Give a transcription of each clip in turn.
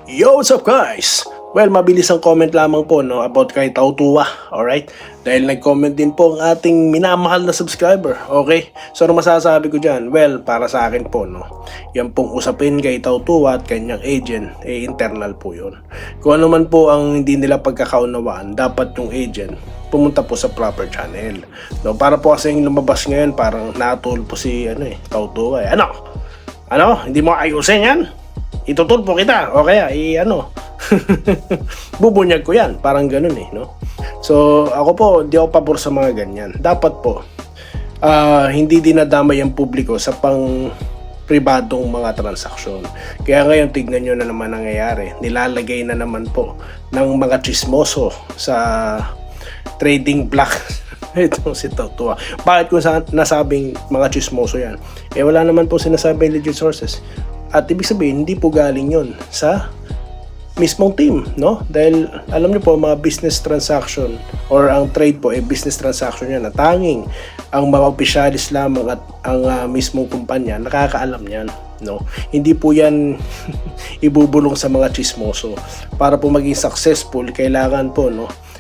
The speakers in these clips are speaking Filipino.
Yo, what's up guys? Well, mabilis ang comment lamang po about kay Tautua, alright? Dahil nag-comment din po ang ating minamahal na subscriber, okay? So, ano masasabi ko dyan? Well, para sa akin po, yan pong usapin kay Tautua at kanyang agent, internal po yun. Kung ano man po ang hindi nila pagkakaunawaan, dapat yung agent pumunta po sa proper channel. Para po kasi yung lumabas ngayon, parang natul po si Tautua. Ano? Hindi mo ayusin yan? Itutulpo kita o kaya bubunyag ko yan, parang ganun no. So ako po, di ako pabor sa mga ganyan. Dapat po hindi dinadamay ang publiko sa pang pribadong mga transaksyon. Kaya ngayon tignan nyo na naman nangyayari, nilalagay na naman po ng mga chismoso sa trading block. Itong si Tautua. Bakit kung nasabing mga chismoso yan? Wala naman po sinasabing legit sources. At ibig sabihin, hindi po galing yon sa mismong team, no? Dahil alam niyo po, mga business transaction or ang trade po business transaction yan na tanging ang mga opisyalis lamang at ang mismong kumpanya nakakaalam niyan, no? Hindi po yan ibubulong sa mga chismoso. Para po maging successful, kailangan po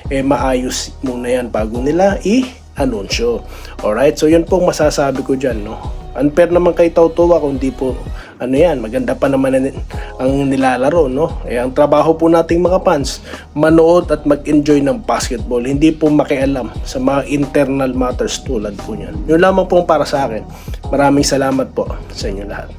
maayos muna yan bago nila i-anunsyo. Alright, so yun pong masasabi ko dyan, no? Unfair naman kay Tautua kung di po maganda pa naman ang nilalaro, no? Ang trabaho po nating mga fans, manood at mag-enjoy ng basketball, hindi po makialam sa mga internal matters tulad po niyan. Yun lamang po para sa akin. Maraming salamat po sa inyo lahat.